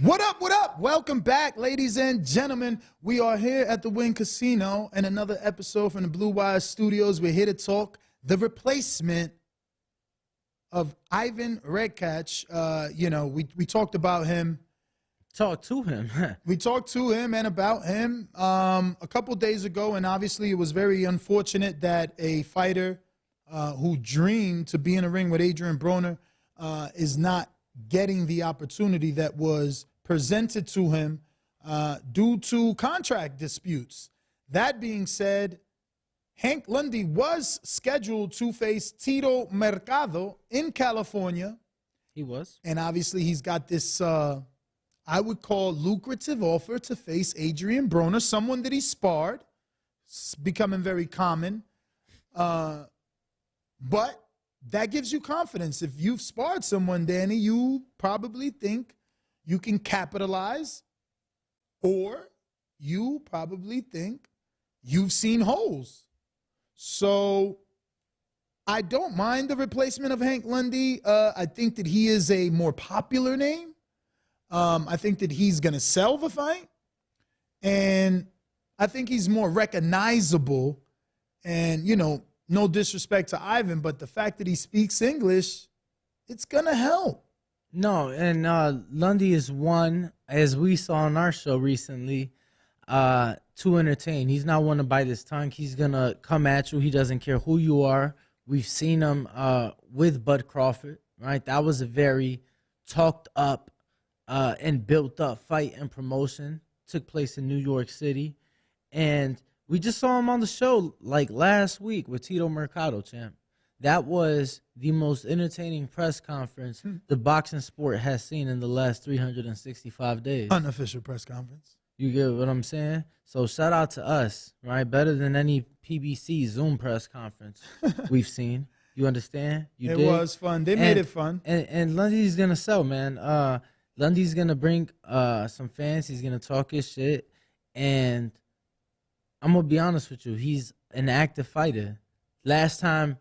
What up, what up? Welcome back, ladies and gentlemen. We are here at the Wynn Casino and another episode from the Blue Wire Studios. We're here to talk the replacement of Ivan Redkach. We talked about him. Talk to him. We talked to him and about him a couple days ago, and obviously it was very unfortunate that a fighter who dreamed to be in a ring with Adrien Broner is not getting the opportunity that was presented to him due to contract disputes. That being said, Hank Lundy was scheduled to face Tito Mercado in California. He was. And obviously he's got this, I would call, lucrative offer to face Adrien Broner, someone that he sparred. It's becoming very common. But that gives you confidence. If you've sparred someone, Danny, you probably think you can capitalize, or you probably think you've seen holes. So I don't mind the replacement of Hank Lundy. I think that he is a more popular name. I think that he's going to sell the fight. And I think he's more recognizable. And, you know, no disrespect to Ivan, but the fact that he speaks English, it's going to help. No, and Lundy is one, as we saw on our show recently, to entertain. He's not one to bite his tongue. He's going to come at you. He doesn't care who you are. We've seen him with Bud Crawford, right? That was a very talked up and built up fight and promotion. Took place in New York City. And we just saw him on the show like last week with Tito Mercado, champ. That was the most entertaining press conference the boxing sport has seen in the last 365 days. Unofficial press conference. You get what I'm saying? So shout out to us, right? Better than any PBC Zoom press conference we've seen. You understand? It was fun. They made it fun. And Lundy's going to sell, man. Lundy's going to bring some fans. He's going to talk his shit. And I'm going to be honest with you. He's an active fighter. Last time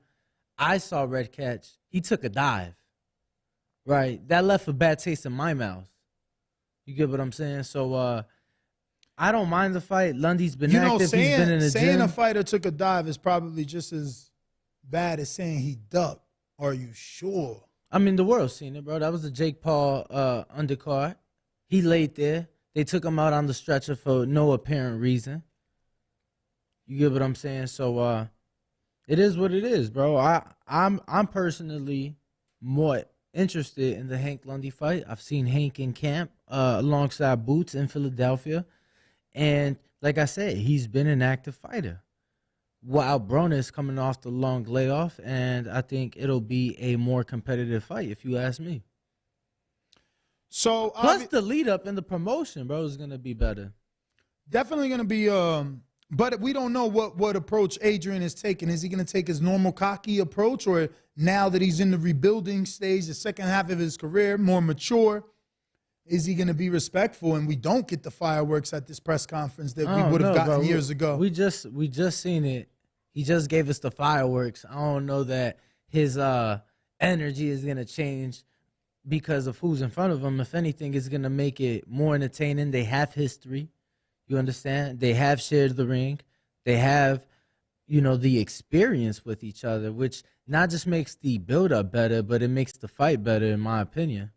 I saw Redkach, he took a dive. Right? That left a bad taste in my mouth. You get what I'm saying? So I don't mind the fight. Lundy's been active. He's been in the gym. Saying a fighter took a dive is probably just as bad as saying he ducked. Are you sure? I mean, the world's seen it, bro. That was the Jake Paul undercard. He laid there. They took him out on the stretcher for no apparent reason. You get what I'm saying? So it is what it is, bro. I'm personally more interested in the Hank Lundy fight. I've seen Hank in camp alongside Boots in Philadelphia. And like I said, he's been an active fighter. While Broner is coming off the long layoff, and I think it'll be a more competitive fight, if you ask me. So plus the lead up in the promotion, bro, is gonna be better. Definitely gonna be. But we don't know what approach Adrien is taking. Is he gonna take his normal cocky approach, or now that he's in the rebuilding stage, the second half of his career, more mature? Is he going to be respectful? And we don't get the fireworks at this press conference that we would have gotten years ago. We just seen it. He just gave us the fireworks. I don't know that his energy is going to change because of who's in front of him. If anything, it's going to make it more entertaining. They have history. You understand? They have shared the ring. They have, you know, the experience with each other, which not just makes the build-up better, but it makes the fight better, in my opinion.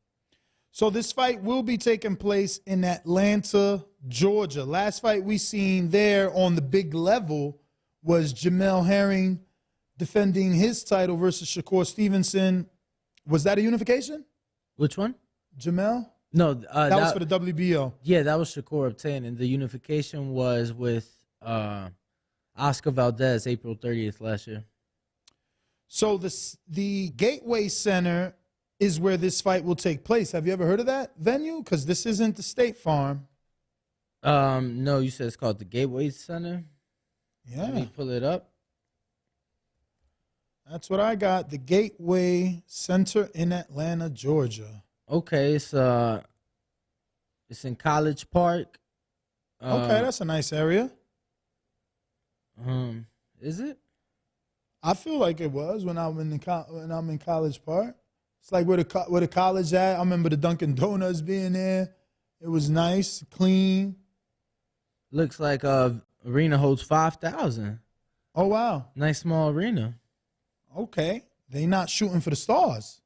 So this fight will be taking place in Atlanta, Georgia. Last fight we seen there on the big level was Jamel Herring defending his title versus Shakur Stevenson. Was that a unification? Which one? Jamel? No. That was for the WBO. Yeah, that was Shakur obtaining. The unification was with Oscar Valdez, April 30th last year. So the Gateway Center is where this fight will take place. Have you ever heard of that venue? Because this isn't the State Farm. No, you said it's called the Gateway Center? Yeah. Let me pull it up. That's what I got. The Gateway Center in Atlanta, Georgia. Okay, it's in College Park. Okay, that's a nice area. Is it? I feel like it was when I'm in College Park. It's like where the college at. I remember the Dunkin' Donuts being there. It was nice, clean. Looks like arena holds 5,000. Oh, wow. Nice small arena. Okay. They not shooting for the stars.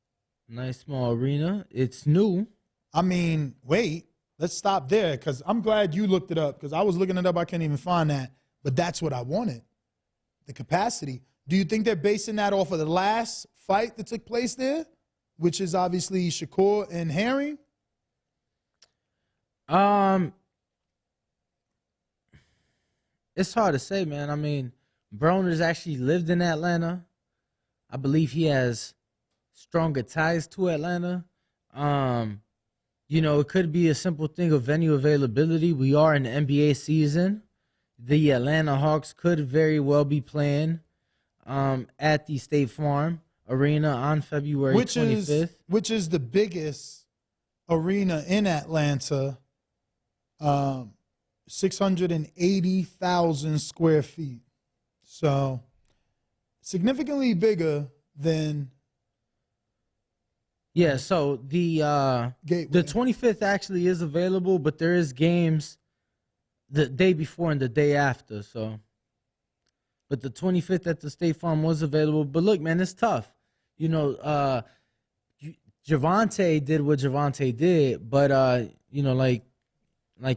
Nice small arena. It's new. I mean, wait. Let's stop there because I'm glad you looked it up because I was looking it up. I can't even find that. But that's what I wanted, the capacity. Do you think they're basing that off of the last fight that took place there, which is obviously Shakur and Herring? It's hard to say, man. I mean, Broner's actually lived in Atlanta. I believe he has stronger ties to Atlanta. It could be a simple thing of venue availability. We are in the NBA season. The Atlanta Hawks could very well be playing at the State Farm Arena on February 25th. Which is the biggest arena in Atlanta, 680,000 square feet. So significantly bigger than so the 25th actually is available, but there is games the day before and the day after. So, but the 25th at the State Farm was available. But look, man, it's tough. Javante did what Javante did, but like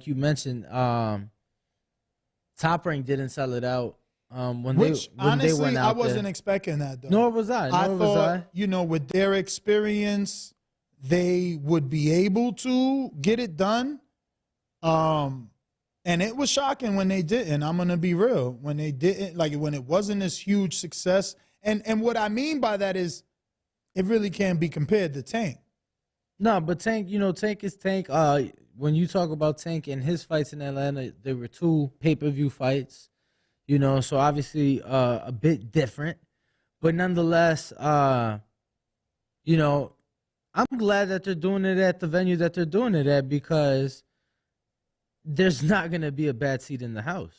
you mentioned, Top Rank didn't sell it out. Honestly, they went out I wasn't expecting that, though. Nor was I. I thought, with their experience, they would be able to get it done. And it was shocking when they didn't. I'm going to be real. When they didn't, when it wasn't this huge success. And what I mean by that is it really can't be compared to Tank. No, but Tank, Tank is Tank. When you talk about Tank and his fights in Atlanta, there were 2 pay-per-view fights. So obviously a bit different. But nonetheless, I'm glad that they're doing it at the venue that they're doing it at because there's not going to be a bad seat in the house.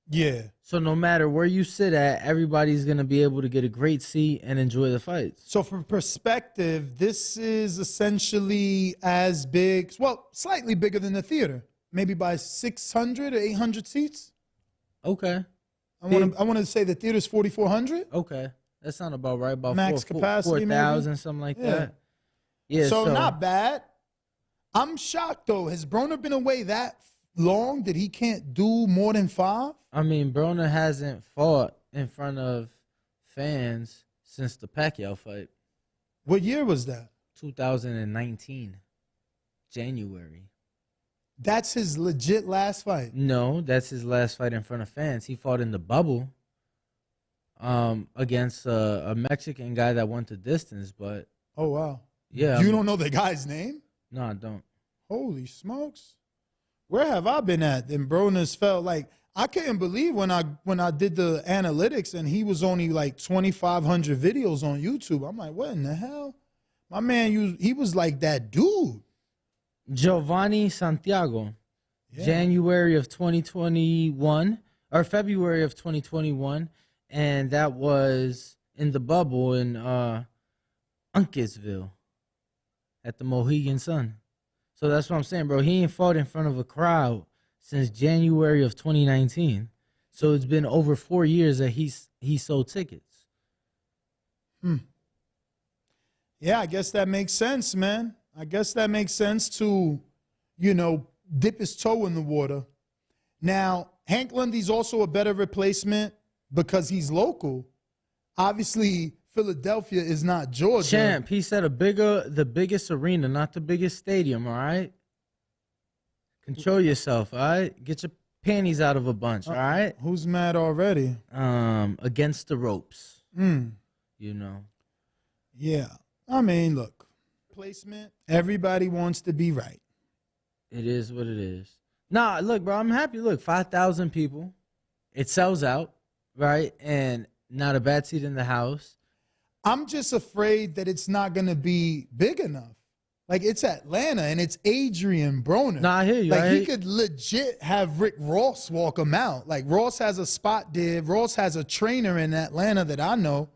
Yeah. So no matter where you sit at, everybody's going to be able to get a great seat and enjoy the fights. So for perspective, this is essentially as big, well, slightly bigger than the theater, maybe by 600 or 800 seats. Okay. I want to say the theater's 4,400. Okay, that sounds about right. About max capacity, 4,000, something like that. Yeah. So not bad. I'm shocked though. Has Broner been away that long that he can't do more than 5? I mean, Broner hasn't fought in front of fans since the Pacquiao fight. What year was that? 2019, January. That's his legit last fight? No, that's his last fight in front of fans. He fought in the bubble against a Mexican guy that went the distance, but... Oh, wow. Yeah. You don't know the guy's name? No, I don't. Holy smokes. Where have I been at? And Broner's felt like... I couldn't believe when I did the analytics and he was only like 2,500 videos on YouTube. I'm like, what in the hell? My man, he was like that dude. Giovanni Santiago, January of 2021 or February of 2021, and that was in the bubble in Uncasville at the Mohegan Sun. So that's what I'm saying, bro. He ain't fought in front of a crowd since January of 2019. So it's been over 4 years that he sold tickets. Yeah, I guess that makes sense, man. I guess that makes sense to, dip his toe in the water. Now, Hank Lundy's also a better replacement because he's local. Obviously, Philadelphia is not Georgia. Champ, he said the biggest arena, not the biggest stadium, all right? Control yourself, all right? Get your panties out of a bunch, all right? Who's mad already? Against the ropes. Yeah. I mean, look. Placement. Everybody wants to be right. It is what it is. Nah, look, bro, I'm happy. Look, 5,000 people. It sells out, right? And not a bad seat in the house. I'm just afraid that it's not going to be big enough. Like, it's Atlanta, and it's Adrien Broner. Nah, I hear you. Like, he could legit have Rick Ross walk him out. Like, Ross has a spot there. Ross has a trainer in Atlanta that I know.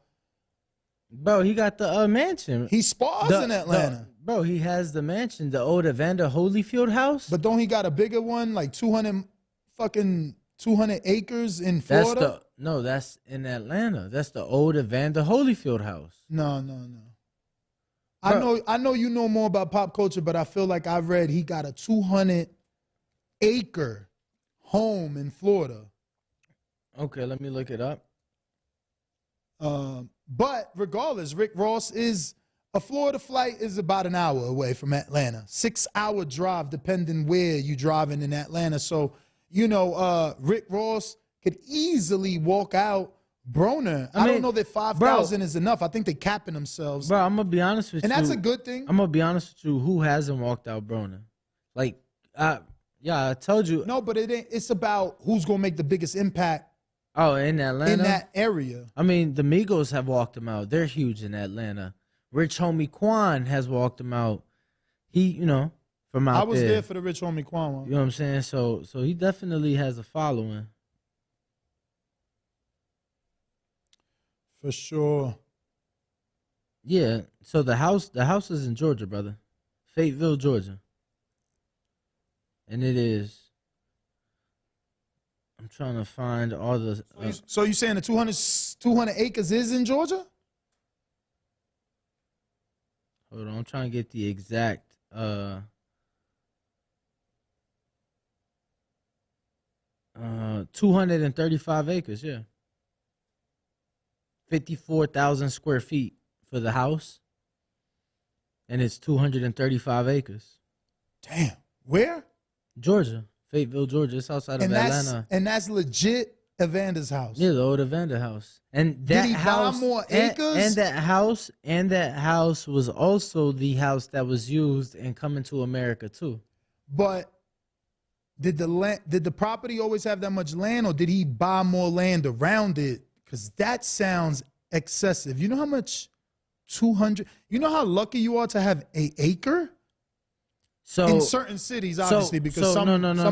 Bro, he got the mansion. He spars in Atlanta. Bro, he has the mansion, the old Evander Holyfield house. But don't he got a bigger one, like 200 acres in That's Florida? that's in Atlanta. That's the old Evander Holyfield house. No. Bro. I know you know more about pop culture, but I feel like I read he got a 200-acre home in Florida. Okay, let me look it up. But regardless, Rick Ross a Florida flight is about an hour away from Atlanta. 6-hour drive, depending where you're driving in Atlanta. So, Rick Ross could easily walk out Broner. I don't know that 5,000 is enough. I think they're capping themselves. Bro, I'm going to be honest with you. And that's a good thing. I'm going to be honest with you. Who hasn't walked out Broner? Like, I told you. No, but it's about who's going to make the biggest impact. Oh, in Atlanta? In that area. I mean, the Migos have walked him out. They're huge in Atlanta. Rich Homie Quan has walked him out. He, from out there. I was there for the Rich Homie Quan one. You know what I'm saying? So he definitely has a following. For sure. Yeah. So the house is in Georgia, brother. Fayetteville, Georgia. And it is. I'm trying to find all the. So you saying the 200 acres is in Georgia? Hold on, I'm trying to get the exact. 235 acres, yeah. 54,000 square feet for the house, and it's 235 acres. Damn. Where? Georgia, Fayetteville, Georgia. It's outside of Atlanta. And that's legit Evander's house. Yeah, the old Evander house. And that Did he house, buy more acres? And that house was also the house that was used in Coming to America too. But did the property always have that much land, or did he buy more land around it? Because that sounds excessive. You know how much 200? You know how lucky you are to have an acre? So in certain cities, obviously, because some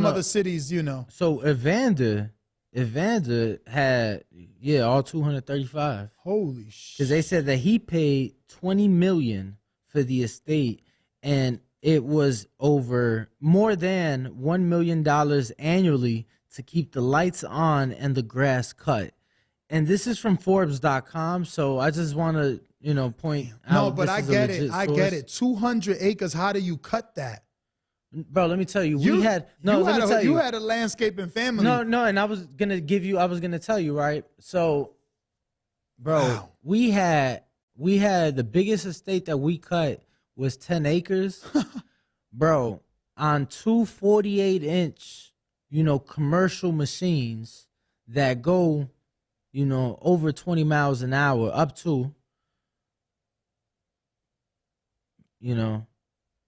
other cities, So Evander had all 235. Holy shit! Because they said that he paid $20 million for the estate, and it was over more than $1 million annually to keep the lights on and the grass cut. And this is from Forbes.com, so I just want to point out. No, but I get it. I get it. 200 acres. How do you cut that? Bro, let me tell you. You had a landscaping family. No, and I was gonna tell you, right? So, bro, wow. we had the biggest estate that we cut was 10 acres. Bro, on 2 48-inch, commercial machines that go, over 20 miles an hour, up to,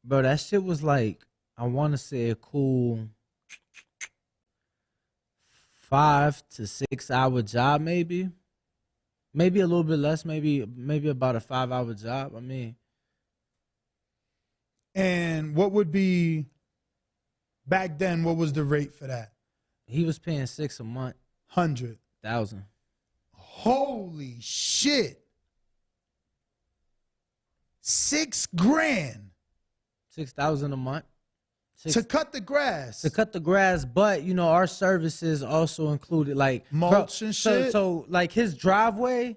bro, that shit was like, I want to say a cool 5 to 6 hour job, maybe a little bit less, maybe about a 5-hour job. I mean, and what would be back then? What was the rate for that? He was paying $6 a month, 100,000. Holy shit! $6,000. 6,000 a month. To cut the grass. But our services also included like mulch and shit. So like his driveway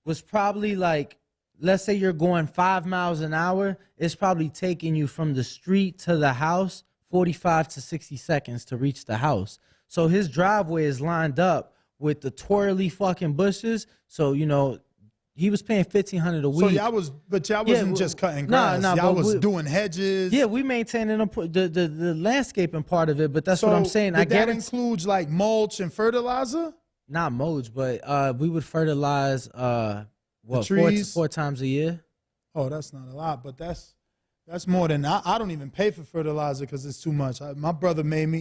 was probably like, let's say you're going 5 miles an hour, it's probably taking you from the street to the house 45 to 60 seconds to reach the house. So his driveway is lined up with the twirly fucking bushes. So he was paying $1,500 a week. So y'all wasn't just cutting grass. Y'all was doing hedges. Yeah, we maintaining the landscaping part of it, but that's what I'm saying. Did that includes like mulch and fertilizer? Not mulch, but we would fertilize four times a year. Oh, that's not a lot, but that's more than I don't even pay for fertilizer because it's too much. My brother made me.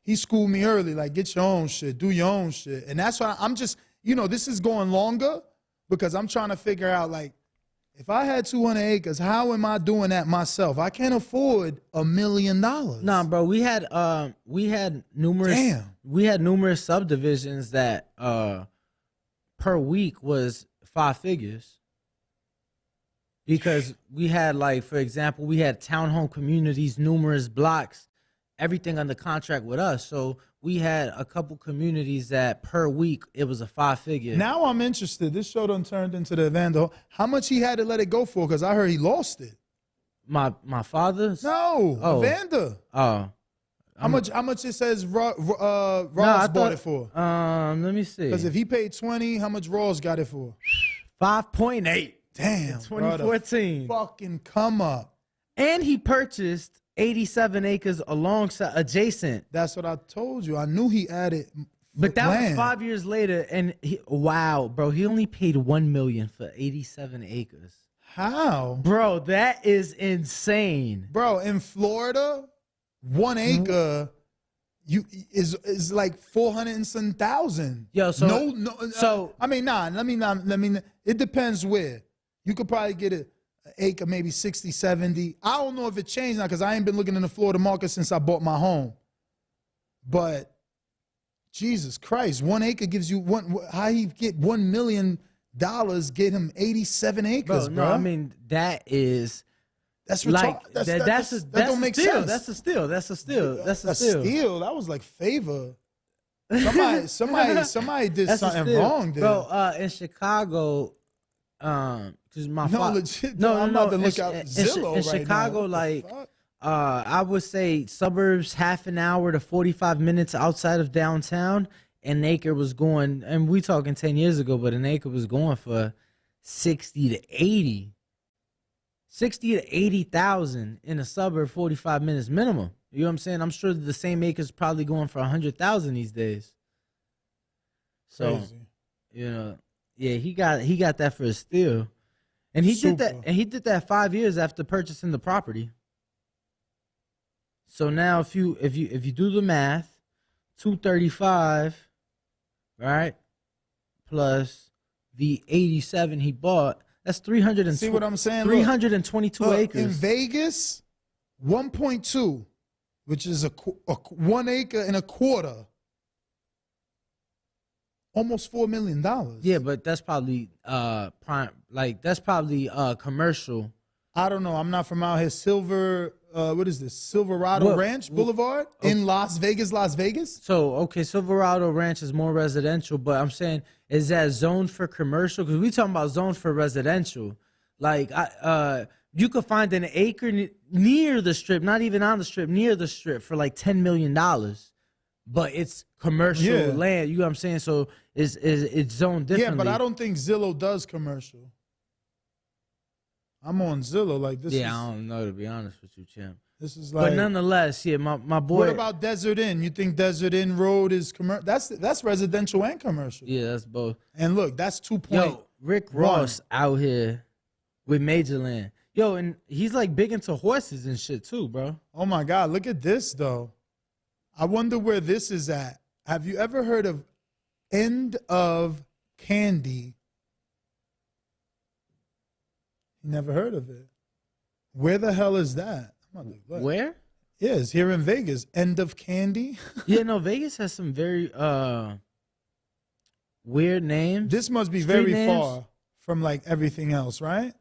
He schooled me early, like get your own shit, do your own shit, and that's why I'm just this is going longer. Because I'm trying to figure out, like, if I had 200 acres, how am I doing that myself? I can't afford $1 million. Nah, bro, we had numerous subdivisions that per week was 5 figures. because we had, like, for example, we had townhome communities, numerous blocks, everything under contract with us. So we had a couple communities that per week it was a 5-figure. Now I'm interested. This show done turned into the Evander. How much he had to let it go for? Because I heard he lost it. My father's? No, Evander. Oh. How much it says Ross bought it for? Let me see. Because if he paid 20, how much Ross got it for? 5.8. Damn, 2014. Fucking come up. And he purchased 87 acres alongside adjacent. That's what I told you. I knew he added. But that land. was 5 years later, and wow, bro, he only paid $1 million for 87 acres. How, bro? That is insane, bro. In Florida, 1 acre is like 400 and some thousand. Yo, so so I mean, let me. It depends where. You could probably get an acre, maybe 60, 70. I don't know if it changed now because I ain't been looking in the Florida market since I bought my home. But Jesus Christ, 1 acre gives you one. How he get $1 million? Get him 87 acres, bro. No, I mean that's like that don't make sense. That's a steal. That's a steal. That was like favor. Somebody did something wrong there, bro. In Chicago, because my father. I'm about to look out Zillow in Chicago, like I would say suburbs, half an hour to 45 minutes outside of downtown. An acre was going, and we talking 10 years ago, but an acre was going for 60 to 80. 60 to 80,000 in a suburb, 45 minutes minimum. You know what I'm saying? I'm sure the same acre's probably going for 100,000 these days. So, crazy. You know, yeah, he got that for a steal. And he did that 5 years after purchasing the property. So now if you do the math, 235, right, plus the 87 he bought, that's 300. See what I'm saying? 322 acres. In Vegas, 1.2, which is a 1 acre and a quarter, almost $4 million. Yeah, but that's probably prime. Like that's probably commercial. I don't know. I'm not from out here. What is this? Silverado Ranch Boulevard in Las Vegas, Las Vegas? So, okay, Silverado Ranch is more residential, but I'm saying, is that zoned for commercial? Because we talking about zoned for residential. Like, you could find an acre near the strip, not even on the strip, near the strip for like $10 million. But it's commercial land, you know what I'm saying? So it's zoned differently. Yeah, but I don't think Zillow does commercial. I'm on Zillow like this. Yeah, I don't know, to be honest with you, champ. This is like. But nonetheless, yeah, my boy. What about Desert Inn? You think Desert Inn Road is commercial? That's residential and commercial. Yeah, that's both. And look, that's 2 Yo, Rick Ross out here with Major Land. Yo, and he's like big into horses and shit too, bro. Oh my God, look at this though. I wonder where this is at. Have you ever heard of End of Candy? Never heard of it. Where the hell is that? Where? Yeah, it's here in Vegas. End of Candy. Yeah, no, Vegas has some very weird names. This must be very far from like everything else, right?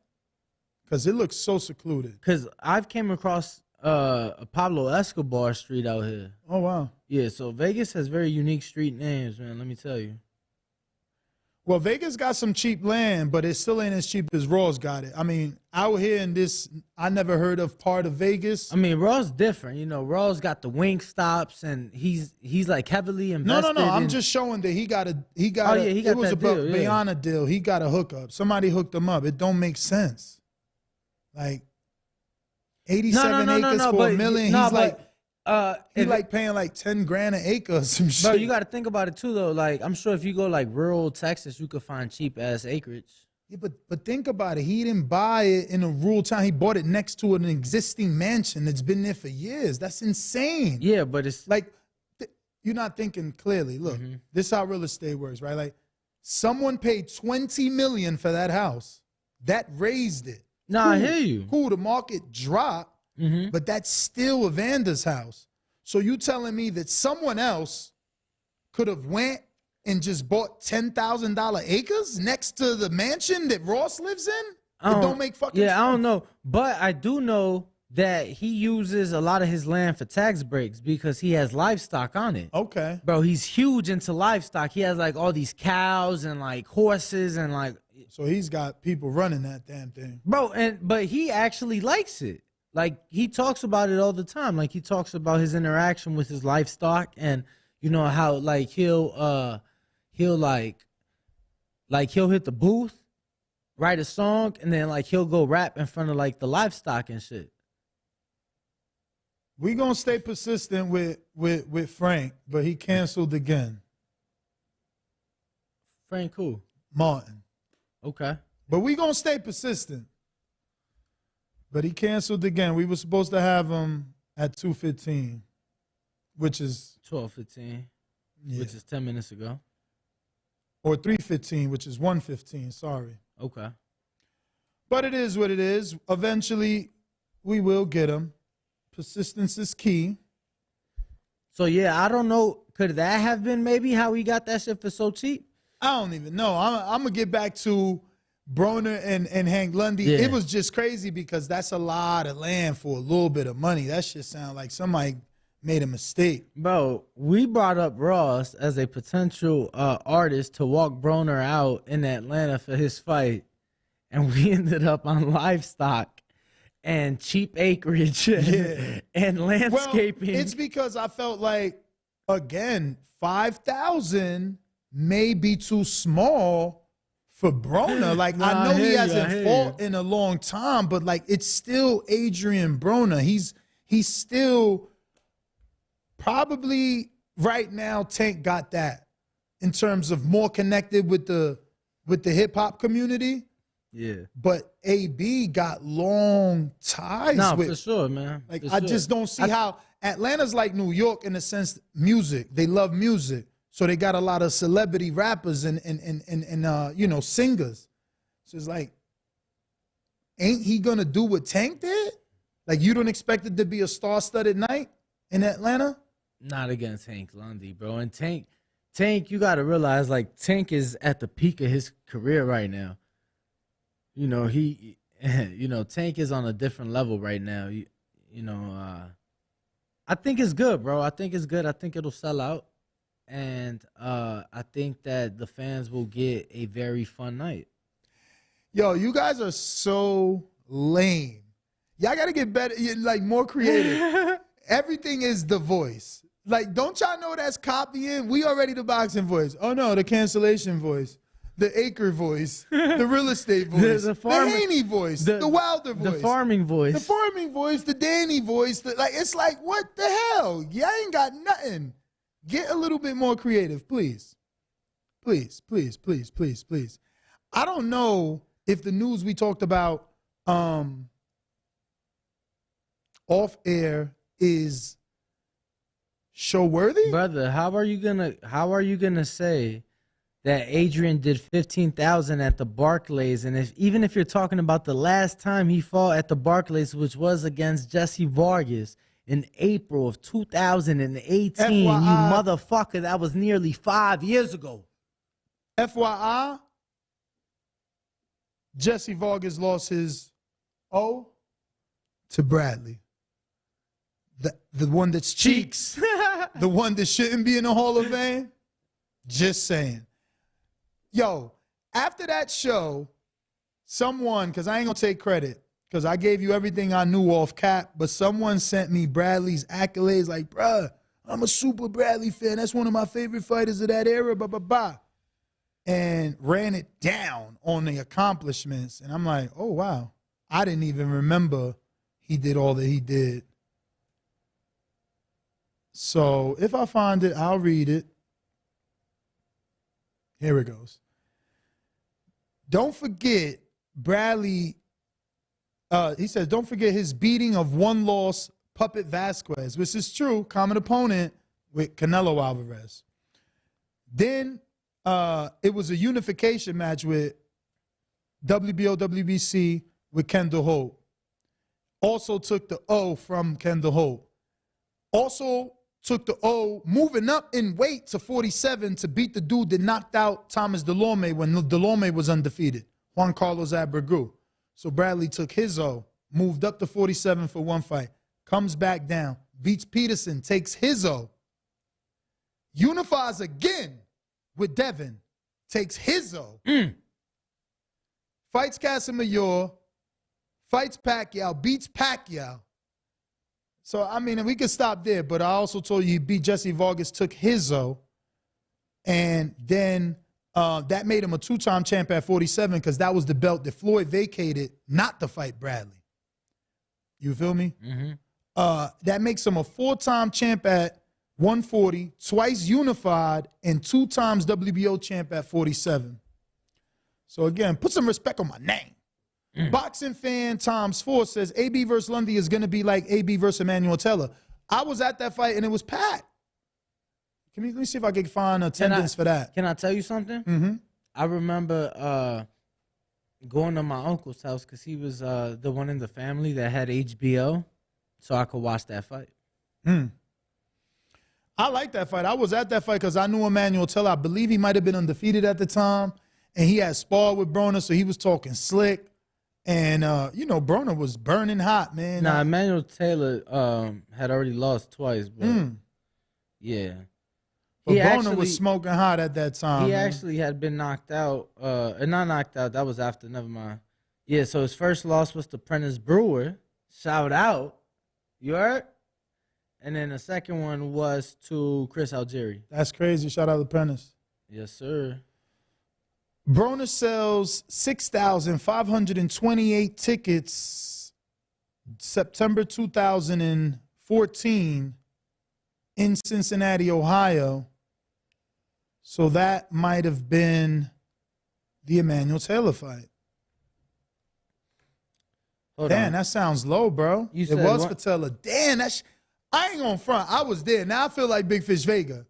Because it looks so secluded. Because I've came across Pablo Escobar Street out here. Oh, wow. Yeah, so Vegas has very unique street names, man, let me tell you. Well, Vegas got some cheap land, but it still ain't as cheap as Raw's got it. I mean, out here in this, I never heard of part of Vegas. I mean, Raw's different. You know, Raw's got the wing stops, and he's like heavily invested. No. I'm just showing that he got it was beyond a deal. He got a hookup. Somebody hooked him up. It don't make sense. Like 87 acres for $1 million. He's like paying like 10 grand an acre or some shit. But you got to think about it too, though. Like, I'm sure if you go like rural Texas, you could find cheap ass acreage. Yeah, but think about it. He didn't buy it in a rural town. He bought it next to an existing mansion that's been there for years. That's insane. Yeah, but it's like you're not thinking clearly. Look, this is how real estate works, right? Like someone paid $20 million for that house. That raised it. No, cool. I hear you. Cool, the market dropped. But that's still Evander's house. So you telling me that someone else could have went and just bought $10,000 acres next to the mansion that Ross lives in? It don't make fucking sense. Yeah, I don't know. But I do know that he uses a lot of his land for tax breaks because he has livestock on it. Okay. Bro, he's huge into livestock. He has like all these cows and like horses and like. So he's got people running that damn thing. Bro, but he actually likes it. Like he talks about it all the time. Like he talks about his interaction with his livestock and you know how like he'll he'll hit the booth, write a song, and then like he'll go rap in front of like the livestock and shit. We gonna stay persistent with Frank, but he canceled again. Frank who? Martin. Okay. But we gonna stay persistent. But he canceled again. We were supposed to have him at 2:15, which is 12:15, yeah. which is 10 minutes ago. Or 3:15, which is 1:15. Sorry. Okay. But it is what it is. Eventually, we will get him. Persistence is key. So yeah, I don't know. Could that have been maybe how he got that shit for so cheap? I don't even know. I'm gonna get back to Broner and Hank Lundy. Yeah. It was just crazy because that's a lot of land for a little bit of money. That shit sound like somebody made a mistake. Bro, we brought up Ross as a potential artist to walk Broner out in Atlanta for his fight, and we ended up on livestock and cheap acreage and landscaping. Well, it's because I felt like, again, 5,000 may be too small for Broner. Like, I know he hasn't fought in a long time, but like it's still Adrien Broner. He's still probably right now. Tank got that in terms of more connected with the hip hop community. Yeah, but AB got long ties with. For sure, man. Like For I sure. just don't see how Atlanta's like New York in the sense music. They love music, so they got a lot of celebrity rappers and you know, singers. So it's like, ain't he gonna do what Tank did? Like you don't expect it to be a star-studded night in Atlanta? Not against Hank Lundy, bro. And Tank, you gotta realize like Tank is at the peak of his career right now. You know, Tank is on a different level right now. I think it's good, bro. I think it's good. I think it'll sell out. And I think that the fans will get a very fun night. Yo, you guys are so lame. Y'all got to get better, like more creative. Everything is The Voice. Like, don't y'all know that's copying? We already the boxing voice. Oh, no, the cancellation voice. The acre voice, the real estate voice, the Haney voice, the Wilder voice, the farming voice, the Danny voice. Like it's like, what the hell? Y'all ain't got nothing. Get a little bit more creative, please. Please, please, please, please, please. I don't know if the news we talked about off air is show worthy. Brother, how are you gonna say that Adrien did 15,000 at the Barclays, and even if you're talking about the last time he fought at the Barclays, which was against Jesse Vargas in April of 2018, FYI, you motherfucker, that was nearly 5 years ago. FYI, Jesse Vargas lost his O to Bradley, the one that's cheeks, the one that shouldn't be in the Hall of Fame. Just saying. Yo, after that show, someone, because I ain't going to take credit, because I gave you everything I knew off cap, but someone sent me Bradley's accolades like, bruh, I'm a super Bradley fan. That's one of my favorite fighters of that era, blah, blah, blah. And ran it down on the accomplishments. And I'm like, oh, wow. I didn't even remember he did all that he did. So if I find it, I'll read it. Here it goes. Don't forget Bradley. He says, don't forget his beating of one-loss Puppet Vasquez, which is true, common opponent with Canelo Alvarez. Then it was a unification match with WBO, WBC with Kendall Holt. Also took the O from Kendall Holt. Also took the O, moving up in weight to 47 to beat the dude that knocked out Thomas Delorme when Delorme was undefeated, Juan Carlos Abreu. So Bradley took his O, moved up to 47 for one fight, comes back down, beats Peterson, takes his O, unifies again with Devin, takes his O, fights Casamayor, fights Pacquiao, beats Pacquiao. So, I mean, we could stop there, but I also told you he beat Jesse Vargas, took his O, and then that made him a two-time champ at 47 because that was the belt that Floyd vacated not to fight Bradley. You feel me? Mm-hmm. That makes him a four-time champ at 140, twice unified, and two times WBO champ at 47. So, again, put some respect on my name. Boxing fan times 4 says AB versus Lundy is going to be like AB versus Emmanuel Taylor. I was at that fight, and it was packed. Let me see if I can find attendance for that. Can I tell you something? Mm-hmm. I remember going to my uncle's house because he was the one in the family that had HBO, so I could watch that fight. I like that fight. I was at that fight because I knew Emmanuel Taylor. I believe he might have been undefeated at the time, and he had sparred with Broner, so he was talking slick. And, Broner was burning hot, man. Nah, Emmanuel Taylor had already lost twice, but yeah. But Broner was smoking hot at that time. He actually had been knocked out. Not knocked out. That was after. Never mind. Yeah, so his first loss was to Prentice Brewer. Shout out. You heard? And then the second one was to Chris Algieri. That's crazy. Shout out to Prentice. Yes, sir. Broner sells 6,528 tickets September 2014 in Cincinnati, Ohio. So that might have been the Emmanuel Taylor fight. Damn, that sounds low, bro. It was for Taylor. Damn, I ain't gonna front. I was there. Now I feel like Big Fish Vega.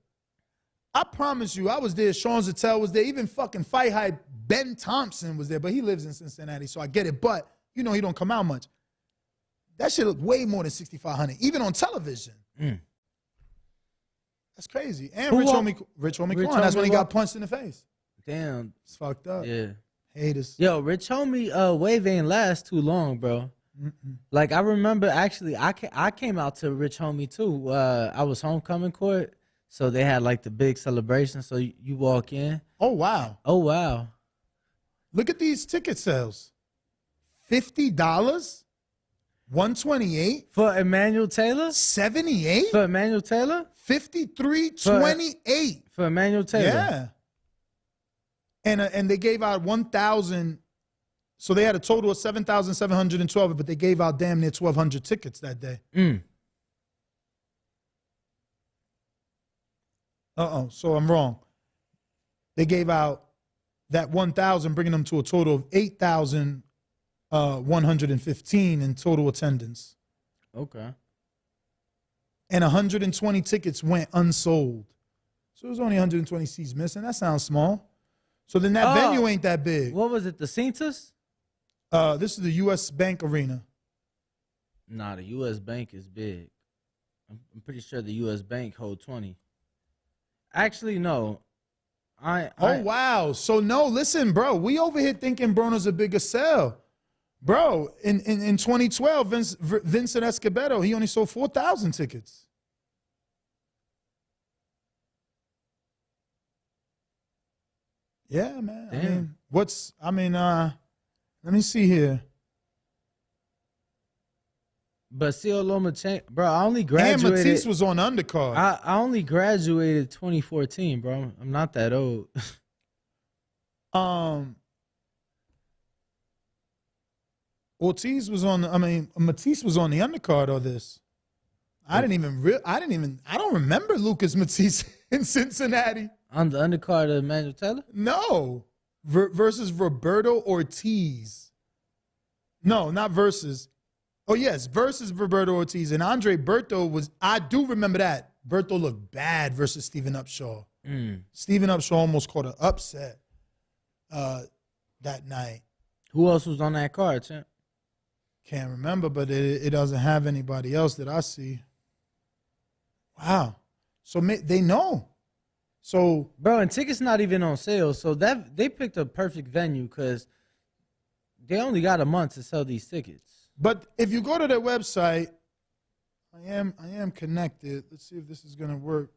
I promise you, I was there. Sean Zattel was there. Even fucking Fight Hype Ben Thompson was there, but he lives in Cincinnati, so I get it. But, he don't come out much. That shit looked way more than 6,500, even on television. That's crazy. And Rich Homie Quan, that's when he got punched in the face. Damn. It's fucked up. Yeah. Haters. Yo, Rich Homie wave ain't last too long, bro. Like, I remember, actually, I came out to Rich Homie, too. I was homecoming court. So they had like the big celebration. So you walk in. Oh, wow. Oh, wow. Look at these ticket sales. $50? 128 for Emmanuel Taylor? 78 for Emmanuel Taylor? 53.28 for Emmanuel Taylor. Yeah. And they gave out 1,000. So they had a total of 7,712, but they gave out damn near 1,200 tickets that day. So I'm wrong. They gave out that 1,000, bringing them to a total of 8,115 in total attendance. Okay. And 120 tickets went unsold. So there's only 120 seats missing. That sounds small. So then that venue ain't that big. What was it, the Cintas? This is the U.S. Bank Arena. Nah, the U.S. Bank is big. I'm pretty sure the U.S. Bank hold 20. Actually, no. Wow. So, no, listen, bro. We over here thinking Broner's a bigger sell. Bro, in 2012, Vincent Escobedo, he only sold 4,000 tickets. Yeah, man. Damn. Let me see here. But Seal Lomachenko, bro, I only graduated. And Matisse was on Undercard. I only graduated 2014, bro. I'm not that old. Matisse was on the Undercard of this. I don't remember Lucas Matisse in Cincinnati. On the Undercard of Emmanuel Taylor? No. Versus Roberto Ortiz. No, not versus. Oh, yes, versus Roberto Ortiz. And Andre Berto I do remember that. Berto looked bad versus Stephen Upshaw. Stephen Upshaw almost caught an upset that night. Who else was on that card, champ? Can't remember, but it doesn't have anybody else that I see. Wow. So they know. So, bro, and tickets not even on sale. So that they picked a perfect venue because They only got a month to sell these tickets. But if you go to their website, I am connected. Let's see if this is gonna work.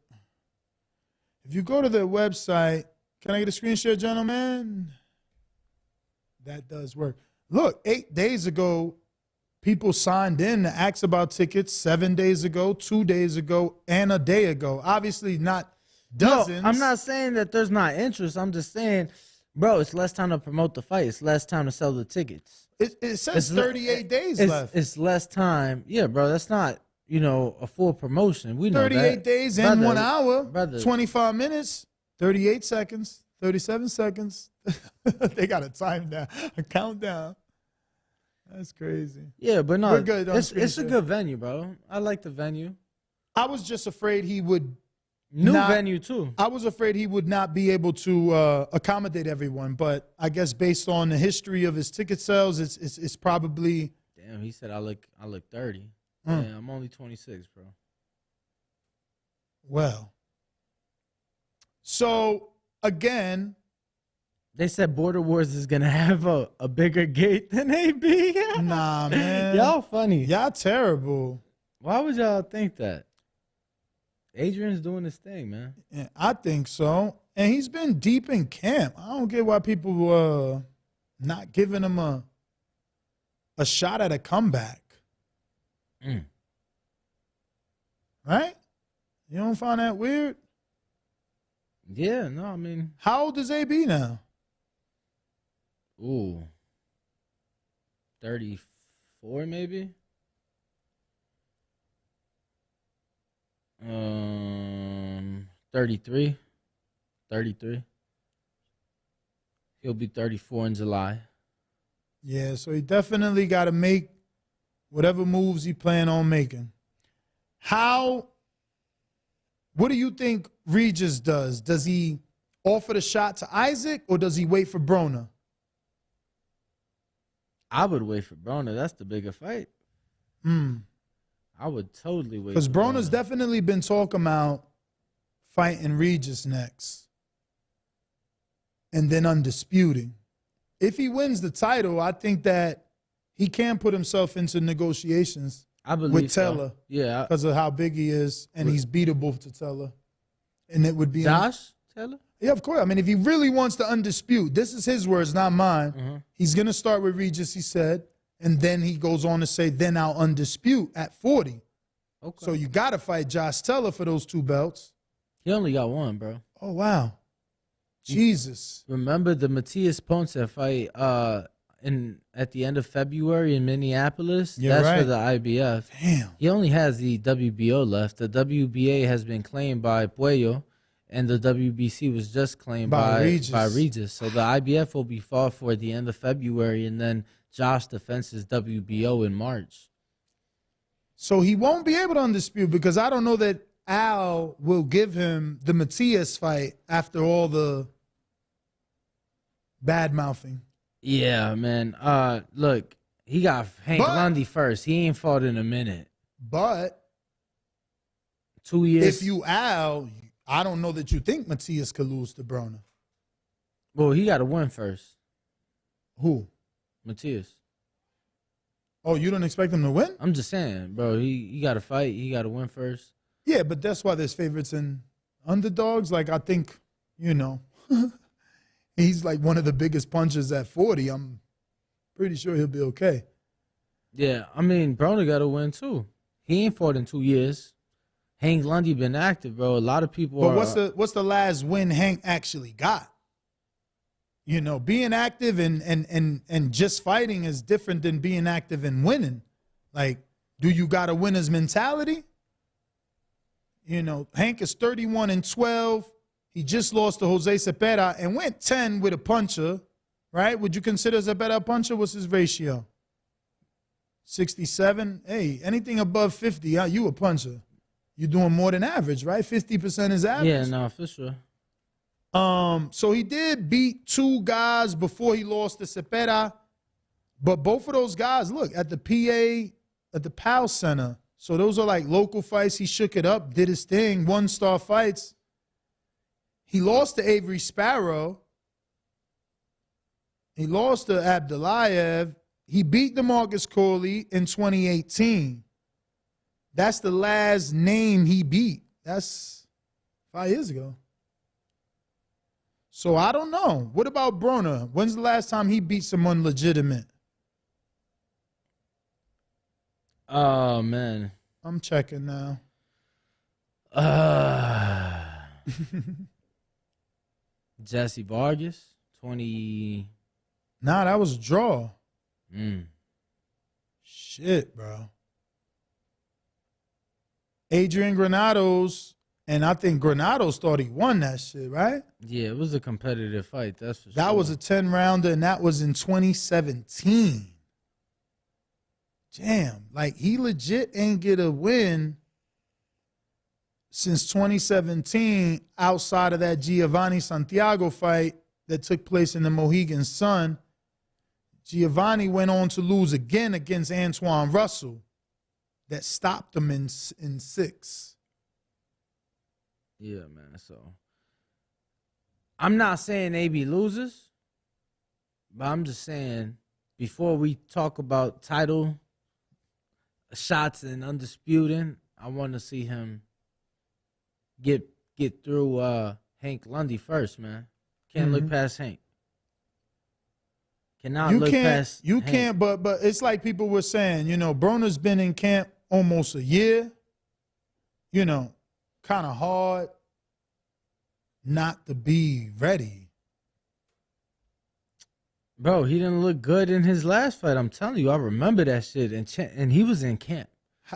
If you go to their website, can I get a screen share, gentlemen? That does work. Look, 8 days ago, people signed in to ask about tickets. 7 days ago, 2 days ago, and a day ago. Obviously not dozens. No, I'm not saying that there's not interest. I'm just saying, bro, it's less time to promote the fight. It's less time to sell the tickets. It says 38 days left. It's less time. Yeah, bro, that's not, a full promotion. We know 38 that. days and 1 hour, brother. 25 minutes, 38 seconds, 37 seconds. They got a time down, a countdown. That's crazy. Yeah, but no, We're good on it's a good venue, bro. I like the venue. I was just afraid he would venue too. I was afraid he would not be able to accommodate everyone, but I guess based on the history of his ticket sales, it's probably. Damn, he said I look 30. Yeah, I'm only 26, bro. Well, so again, they said Border Wars is gonna have a bigger gate than AB. Nah, man, y'all funny. Y'all terrible. Why would y'all think that? Adrian's doing his thing, man. Yeah, I think so. And he's been deep in camp. I don't get why people not giving him a shot at a comeback. Right? You don't find that weird? Yeah, no, I mean. How old is AB now? Ooh. 34 maybe? 33. He'll be 34 in July. Yeah, so he definitely got to make whatever moves he plan on making. What do you think Regis does? Does he offer the shot to Isaac or does he wait for Broner? I would wait for Broner. That's the bigger fight. I would totally wait. Because Broner's definitely been talking about fighting Regis next and then undisputing. If he wins the title, I think that he can put himself into negotiations with Teller. So. Yeah. Because of how big he is, and he's beatable to Teller. And it would be Josh Teller? Yeah, of course. I mean, if he really wants to undispute, this is his words, not mine. He's going to start with Regis, he said, and then he goes on to say, then I'll undispute at 40. Okay. So you got to fight Josh Teller for those 2 belts. He only got 1, bro. Oh, wow. Jesus. Remember the Matias Ponce fight at the end of February in Minneapolis? Yeah, That's for the IBF. Damn. He only has the WBO left. The WBA has been claimed by Puello, and the WBC was just claimed by Regis. So the IBF will be fought for at the end of February, and then Josh defends his WBO in March. So he won't be able to undispute because I don't know that Al will give him the Matias fight after all the bad mouthing. Yeah, man. Look, he got Hank Lundy first. He ain't fought in a minute. But 2 years. If you Al, I don't know that you think Matias could lose to Broner. Well, he got to win first. Who? Matias. Oh, you don't expect him to win? I'm just saying, bro. He got to fight. He got to win first. Yeah, but that's why there's favorites and underdogs. Like, I think, he's like one of the biggest punchers at 40. I'm pretty sure he'll be okay. Yeah, I mean, Broner got to win, too. He ain't fought in 2 years. Hank Lundy been active, bro. A lot of people But what's the last win Hank actually got? Being active and just fighting is different than being active and winning. Like, do you got a winner's mentality? Hank is 31-12. He just lost to Jose Cepeda and went 10 with a puncher, right? Would you consider Cepeda a puncher? What's his ratio? 67? Hey, anything above 50, you a puncher. You're doing more than average, right? 50% is average. Yeah, no, for sure. So he did beat 2 guys before he lost to Cepeda, but both of those guys, look, at the PAL Center. So those are like local fights. He shook it up, did his thing, 1-star fights. He lost to Avery Sparrow. He lost to Abdulayev. He beat DeMarcus Corley in 2018. That's the last name he beat. That's 5 years ago. So I don't know. What about Broner? When's the last time he beat someone legitimate? Oh, man. I'm checking now. Jesse Vargas, 20. Nah, that was a draw. Mm. Shit, bro. Adrien Granados, and I think Granados thought he won that shit, right? Yeah, it was a competitive fight, that's for sure. That was a 10-rounder, and that was in 2017. Damn, like he legit ain't get a win since 2017 outside of that Giovanni Santiago fight that took place in the Mohegan Sun. Giovanni went on to lose again against Antoine Russell. That stopped him in 6. Yeah, man. So I'm not saying AB loses, but I'm just saying before we talk about title shots and undisputing, I want to see him get through Hank Lundy first, man. Can't look past Hank. Cannot look past You Hank. can't, but it's like people were saying, you know, Broner's been in camp almost a year, you know, kind of hard not to be ready. Bro, he didn't look good in his last fight. I'm telling you, I remember that shit. And he was in camp.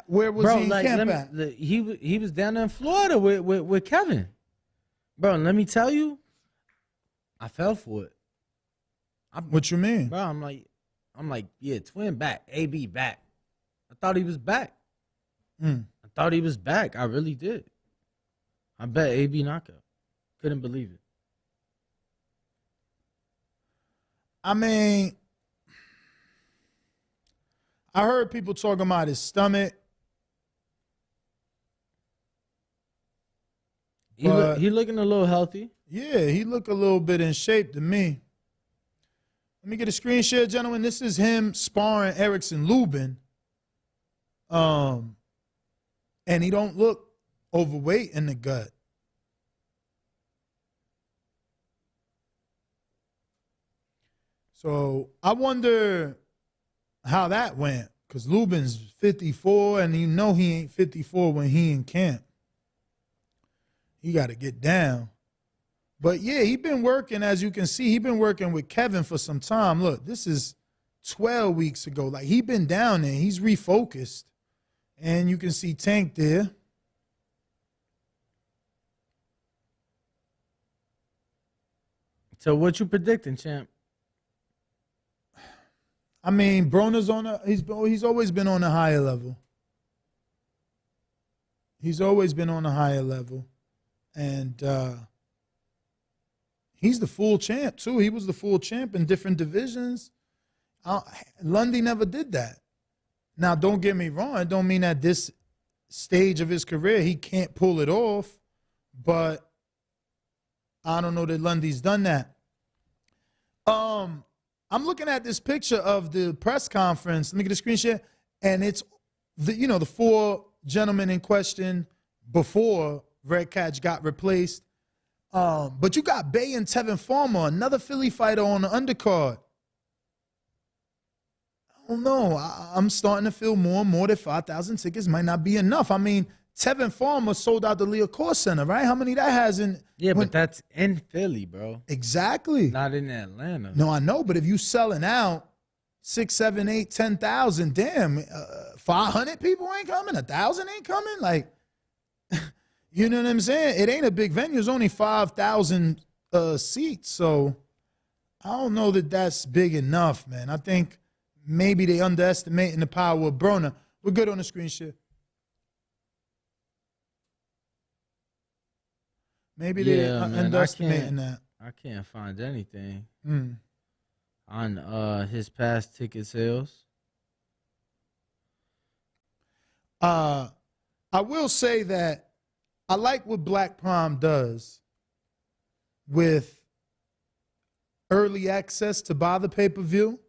Where was he in camp at? He was down in Florida with Kevin. Bro, and let me tell you, I fell for it. What you mean? Bro, I'm like, yeah, twin back, AB back. I thought he was back. I thought he was back. I really did. I bet AB knockout. Couldn't believe it. I mean, I heard people talking about his stomach. He looking a little healthy. Yeah, he look a little bit in shape to me. Let me get a screen share, gentlemen. This is him sparring Erickson Lubin. And he don't look overweight in the gut. So I wonder how that went, because Lubin's 54, and you know he ain't 54 when he in camp. He got to get down. But, yeah, he been working, as you can see, he been working with Kevin for some time. Look, this is 12 weeks ago. Like, he been down there. He's refocused. And you can see Tank there. So what you predicting, champ? I mean, Broner's he's always been on a higher level. He's always been on a higher level. And he's the full champ, too. He was the full champ in different divisions. Lundy never did that. Now, don't get me wrong. It don't mean at this stage of his career he can't pull it off. But I don't know that Lundy's done that. I'm looking at this picture of the press conference. Let me get a screen share. And it's the 4 gentlemen in question before Red Catch got replaced. But you got Bay and Tevin Farmer, another Philly fighter on the undercard. I don't know. I'm starting to feel more and more that 5,000 tickets might not be enough. I mean, Tevin Farmer sold out the Leocore Center, right? How many that has in? Yeah, but that's in Philly, bro. Exactly. Not in Atlanta. No, I know, but if you selling out 6, 7, 8, 10,000, damn, 500 people ain't coming, 1,000 ain't coming. Like, you know what I'm saying? It ain't a big venue. It's only 5,000 seats, so I don't know that that's big enough, man. I think maybe they underestimating the power of Broner. We're good on the screen share. Maybe they're underestimating that. I can't find anything on his past ticket sales. I will say that I like what Black Prime does with early access to buy the pay-per-view.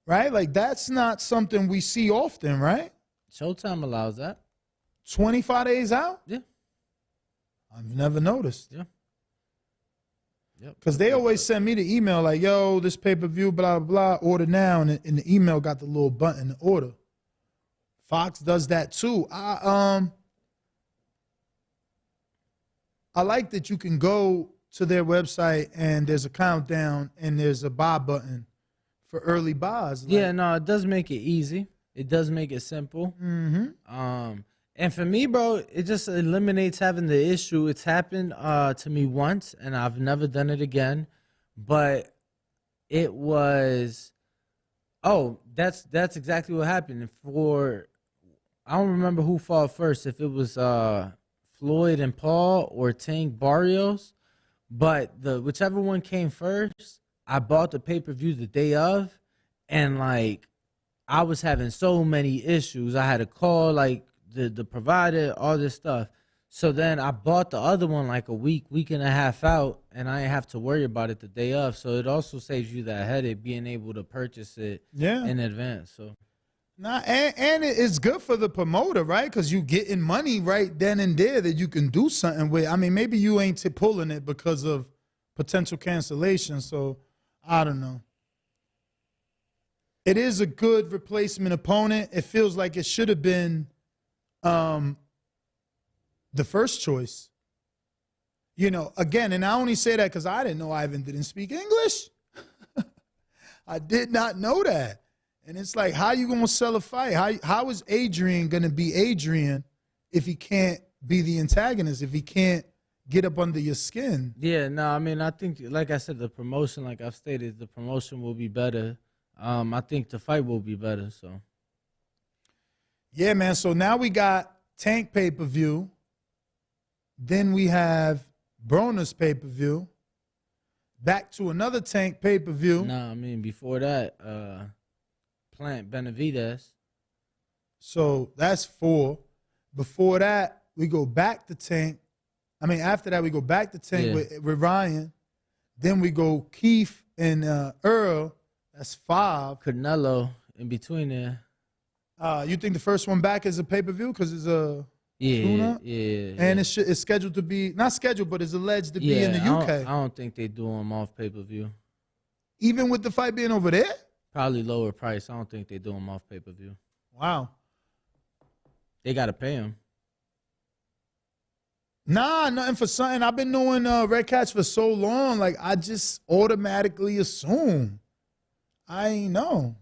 Right? Like, that's not something we see often, right? Showtime allows that. 25 days out? Yeah. I've never noticed. Yeah. Yep. Because they always send me the email like, yo, this pay-per-view, blah, blah, blah, order now. And the email got the little button to order. Fox does that too. I like that you can go to their website and there's a countdown and there's a buy button for early buys. Like, Yeah, no, it does make it easy. It does make it simple. Mm-hmm. And for me, bro, it just eliminates having the issue. It's happened to me once, and I've never done it again. But it was, that's exactly what happened. I don't remember who fought first, if it was Floyd and Paul or Tank Barrios. But whichever one came first, I bought the pay-per-view the day of, and like I was having so many issues. I had to call like the provider, all this stuff. So then I bought the other one like a week and a half out, and I didn't have to worry about it the day of. So it also saves you that headache being able to purchase it in advance. So and it's good for the promoter, right? Because you getting money right then and there that you can do something with. I mean, maybe you ain't pulling it because of potential cancellation. So I don't know. It is a good replacement opponent. It feels like it should have been the first choice. You know, again, and I only say that because I didn't know Ivan didn't speak English. I did not know that. And it's like, how you going to sell a fight? How is Adrien going to be Adrien if he can't be the antagonist, if he can't get up under your skin? Yeah, no, I mean, I think, like I said, the promotion, like I've stated, the promotion will be better. I think the fight will be better, so. Yeah, man, so now we got Tank pay-per-view. Then we have Broner's pay-per-view. Back to another Tank pay-per-view. No, I mean, before that, Plant Benavidez. So that's 4. Before that, we go back to Tank. I mean, after that, we go back to Tank with Ryan. Then we go Keith and Earl. That's 5. Canelo in between there. You think the first one back is a pay-per-view because it's a Yeah. And it's scheduled to be, not scheduled, but it's alleged to be in the UK. I don't think they do them off pay-per-view. Even with the fight being over there? Probably lower price. I don't think they do them off pay-per-view. Wow. They got to pay them. Nah, nothing for something. I've been knowing Red Cats for so long. Like, I just automatically assume. I ain't know.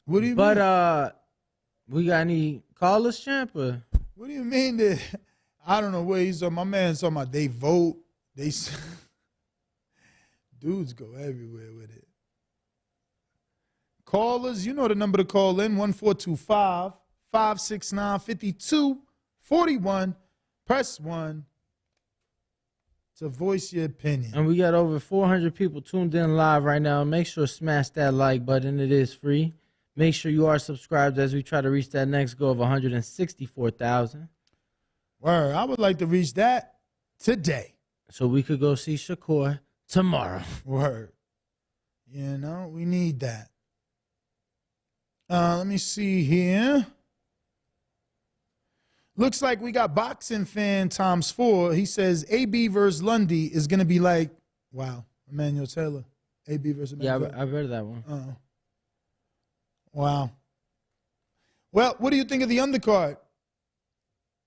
What do you mean? But we got any callers, champ? Or? What do you mean that? I don't know where he's on. My man's talking about they vote. Dudes go everywhere with it. Callers, you know the number to call in, 1425-569-5241. Press 1 to voice your opinion. And we got over 400 people tuned in live right now. Make sure to smash that like button. It is free. Make sure you are subscribed as we try to reach that next goal of 164,000. Word, I would like to reach that today. So we could go see Shakur tomorrow. Word. You know, we need that. Let me see here. Looks like we got boxing fan times 4. He says AB versus Lundy is going to be like, wow, Emmanuel Taylor. AB versus Emmanuel Taylor. Yeah, I read that one. Wow. Well, what do you think of the undercard?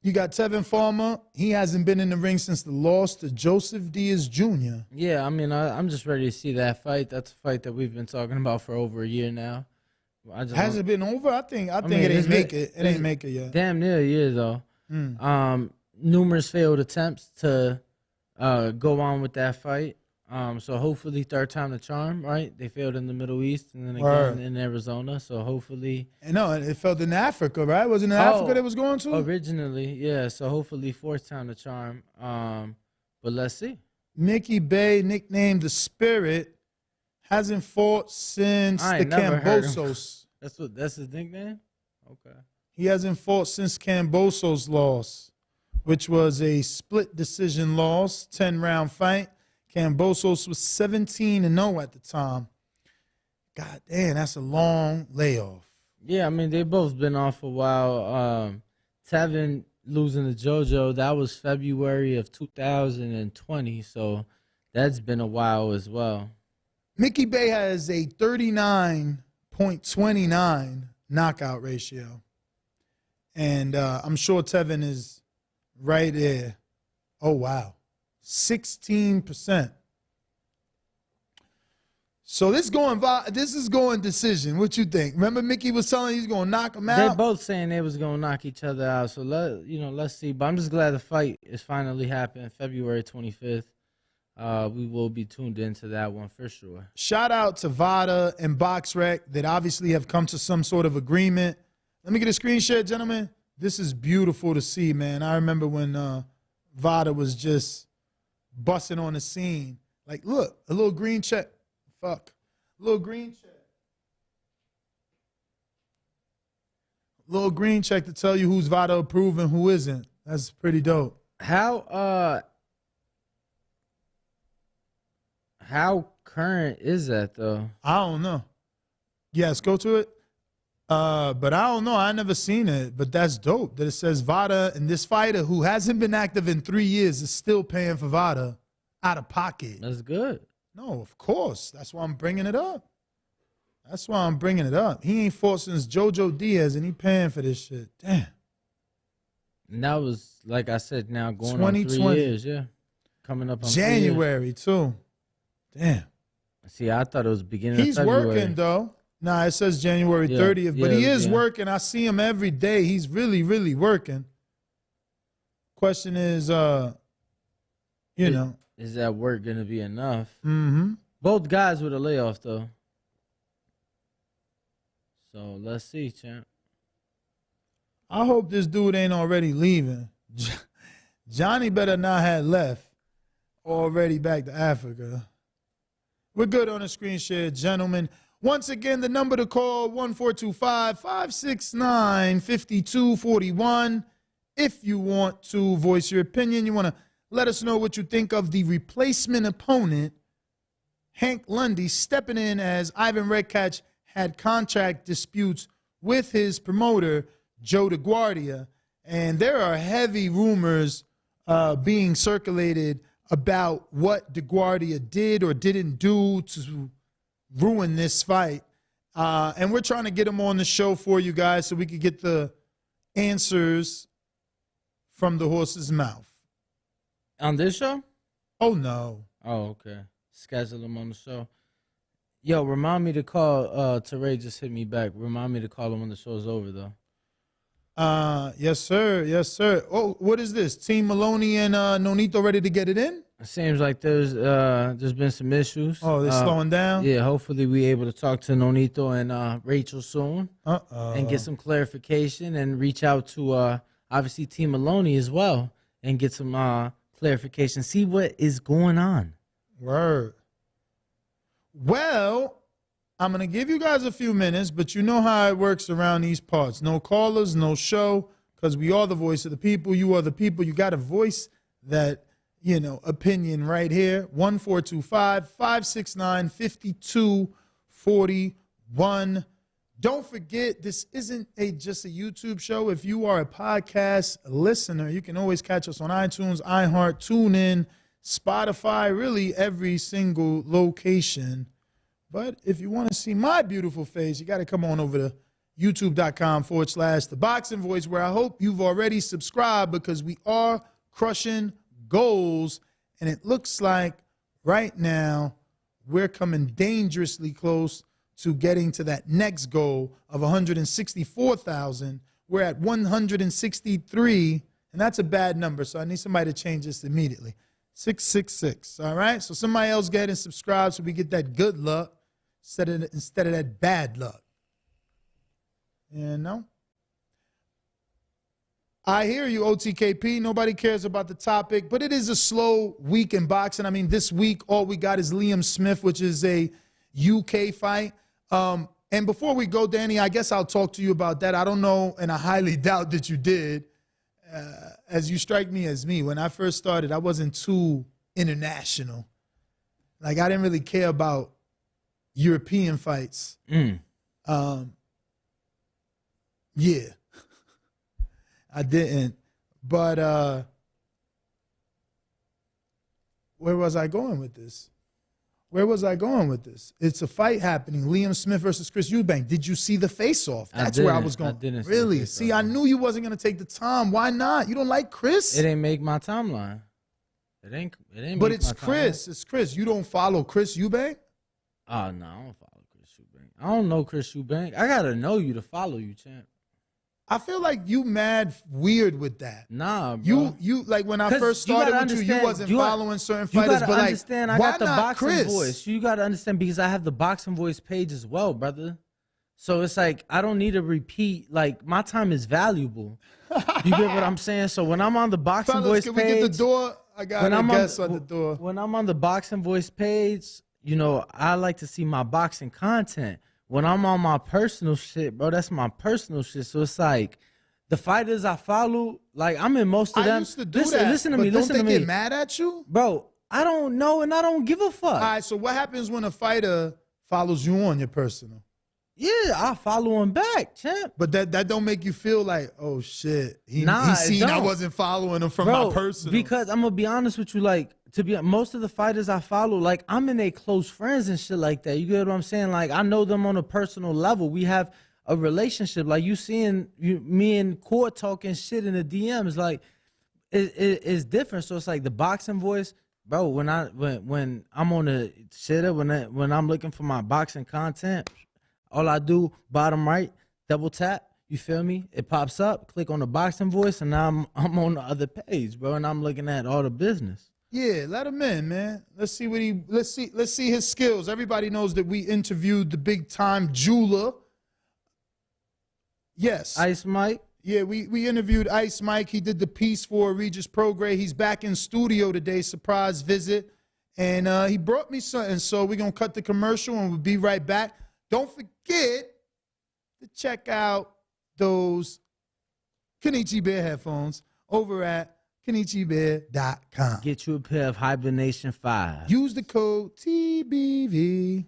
You got Tevin Farmer. He hasn't been in the ring since the loss to Joseph Diaz Jr. Yeah, I mean, I'm just ready to see that fight. That's a fight that we've been talking about for over a year now. Has it been over? I think it ain't make it. It ain't make it yet. Damn near a year though. Numerous failed attempts to go on with that fight. So hopefully third time the charm, right? They failed in the Middle East and then again in Arizona. So hopefully. No, it failed in Africa, right? Wasn't it Africa that was going to? Originally, yeah. So hopefully fourth time the charm. But let's see. Mickey Bay, nicknamed the Spirit, hasn't fought since the Cambosos. That's his nickname? Okay. He hasn't fought since Camboso's loss, which was a split decision loss, 10-round fight. Cambosos was 17-0 at the time. God damn, that's a long layoff. Yeah, I mean, they both been off a while. Tevin losing to JoJo, that was February of 2020, so that's been a while as well. Mickey Bey has a 39.29 knockout ratio. And I'm sure Tevin is right there. Oh, wow. 16%. So this is going decision. What you think? Remember Mickey was telling he's going to knock him out? They're both saying they was going to knock each other out. So let's see. But I'm just glad the fight is finally happening February 25th. We will be tuned into that one for sure. Shout out to VADA and BoxRec that obviously have come to some sort of agreement. Let me get a screen share, gentlemen. This is beautiful to see, man. I remember when VADA was just busting on the scene. Like, look, a little green check. Fuck. A little green check. Little green check to tell you who's VADA approved and who isn't. That's pretty dope. How current is that though? I don't know. Yes, go to it. But I don't know. I never seen it. But that's dope that it says VADA, and this fighter who hasn't been active in 3 years is still paying for VADA out of pocket. That's good. No, of course. That's why I'm bringing it up. That's why I'm bringing it up. He ain't fought since JoJo Diaz, and he paying for this shit. Damn. And that was, like I said, now going on 3 years. Yeah. Coming up on January, too. Damn. See, I thought it was beginning of February. He's working, though. Nah, it says January 30th, but he is working. I see him every day. He's really, really working. Question is, is that work going to be enough? Mm-hmm. Both guys with a layoff, though. So, let's see, champ. I hope this dude ain't already leaving. Johnny better not have left already back to Africa. We're good on the screen share, gentlemen. Once again, the number to call, 1425-569-5241. If you want to voice your opinion, you want to let us know what you think of the replacement opponent, Hank Lundy, stepping in as Ivan Redkach had contract disputes with his promoter, Joe DeGuardia. And there are heavy rumors being circulated about what DeGuardia did or didn't do to ruin this fight. And we're trying to get him on the show for you guys so we could get the answers from the horse's mouth. On this show? Oh, no. Oh, okay. Schedule him on the show. Yo, remind me to call. Teray just hit me back. Remind me to call him when the show's over, though. Yes, sir. Yes, sir. Oh, what is this? Team Maloney and Nonito ready to get it in? It seems like there's been some issues. Oh, they're slowing down? Yeah, hopefully we able to talk to Nonito and Rachel soon. And get some clarification and reach out to, obviously, Team Maloney as well and get some clarification. See what is going on. Word. Well, I'm going to give you guys a few minutes, but you know how it works around these parts. No callers, no show, because we are the voice of the people. You are the people. You got to voice that, opinion right here. 1425-569-5241. Don't forget, this isn't just a YouTube show. If you are a podcast listener, you can always catch us on iTunes, iHeart, TuneIn, Spotify, really every single location. But if you want to see my beautiful face, you got to come on over to youtube.com/The Boxing Voice, where I hope you've already subscribed because we are crushing goals. And it looks like right now we're coming dangerously close to getting to that next goal of 164,000. We're at 163, and that's a bad number, so I need somebody to change this immediately. 666, all right? So somebody else get and subscribe so we get that good luck instead of that bad luck. I hear you, OTKP. Nobody cares about the topic, but it is a slow week in boxing. I mean, this week, all we got is Liam Smith, which is a UK fight. And before we go, Danny, I guess I'll talk to you about that. I don't know, and I highly doubt that you did. As you strike me as me, when I first started, I wasn't too international. Like, I didn't really care about European fights. Yeah. I didn't. But where was I going with this? It's a fight happening. Liam Smith versus Chris Eubank. Did you see the face-off? That's where I was going. I didn't really? See, I knew you wasn't going to take the time. Why not? You don't like Chris? It didn't make my timeline. It ain't. But it's Chris. It's Chris. You don't follow Chris Eubank? Oh, no, I don't follow Chris Eubank. I don't know Chris Eubank. I got to know you to follow you, champ. I feel like you mad weird with that. Nah, bro. You like when I first started with you wasn't following certain fighters, but like, I got the boxing Chris? voice. You got to understand because I have the boxing voice page as well, brother. So it's like I don't need to repeat. Like my time is valuable. You get what I'm saying? So when I'm on the boxing voice can page, we get the door? I got a guest on the door. When I'm on the boxing voice page, you know, I like to see my boxing content. When I'm on my personal shit, bro, that's my personal shit. So it's like the fighters I follow, like I'm in most of them. I used to do that. Listen to me. Don't they get mad at you? Bro, I don't know and I don't give a fuck. All right, so what happens when a fighter follows you on your personal? Yeah, I follow him back, champ. But that don't make you feel like, oh shit, he seen I wasn't following him from my personal. Because I'm gonna be honest with you, like most of the fighters I follow, like I'm in their close friends and shit like that. You get what I'm saying? Like I know them on a personal level. We have a relationship. Like you seeing me and Court talking shit in the DMs, like it's different. So it's like the boxing voice, bro. When I'm on the shit, when I'm looking for my boxing content. All I do, bottom right, double tap, you feel me? It pops up, click on the boxing voice, and I'm on the other page, bro, and I'm looking at all the business. Yeah, let him in, man. Let's see his skills. Everybody knows that we interviewed the big time jeweler. Yes. Ice Mike. Yeah, we interviewed Ice Mike. He did the piece for Regis Prograis. He's back in studio today, surprise visit. And he brought me something, so we're going to cut the commercial and we'll be right back. Don't forget to check out those Kenichi Bear headphones over at KenichiBear.com. Get you a pair of Hibernation 5. Use the code TBV.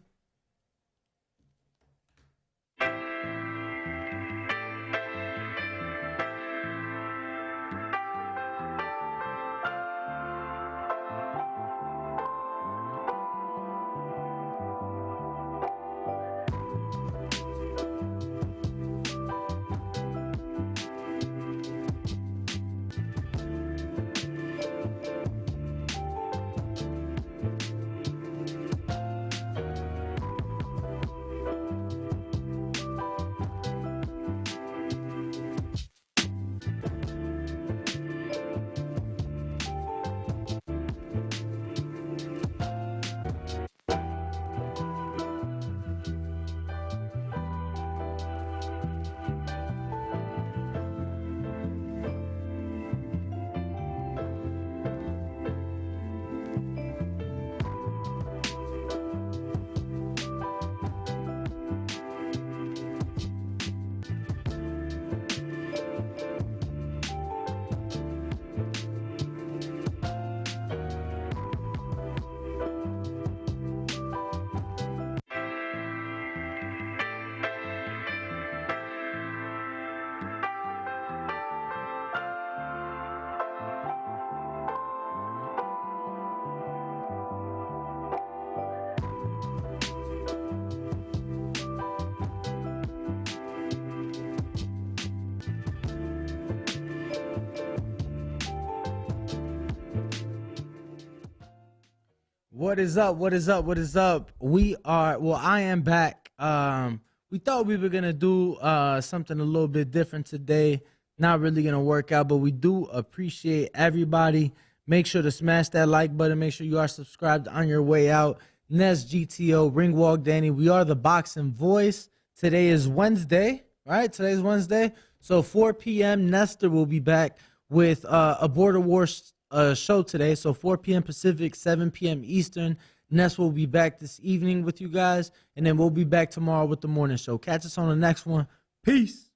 What is up? What is up? What is up? I am back. We thought we were going to do something a little bit different today. Not really going to work out, but we do appreciate everybody. Make sure to smash that like button. Make sure you are subscribed on your way out. Nez GTO, Ringwalk Danny. We are the Boxing Voice. Today is Wednesday, right? Today's Wednesday. So 4 p.m. Nestor will be back with a Border Wars show today. So 4 p.m. Pacific, 7 p.m. Eastern. Ness will be back this evening with you guys, and then we'll be back tomorrow with the morning show. Catch us on the next one. Peace.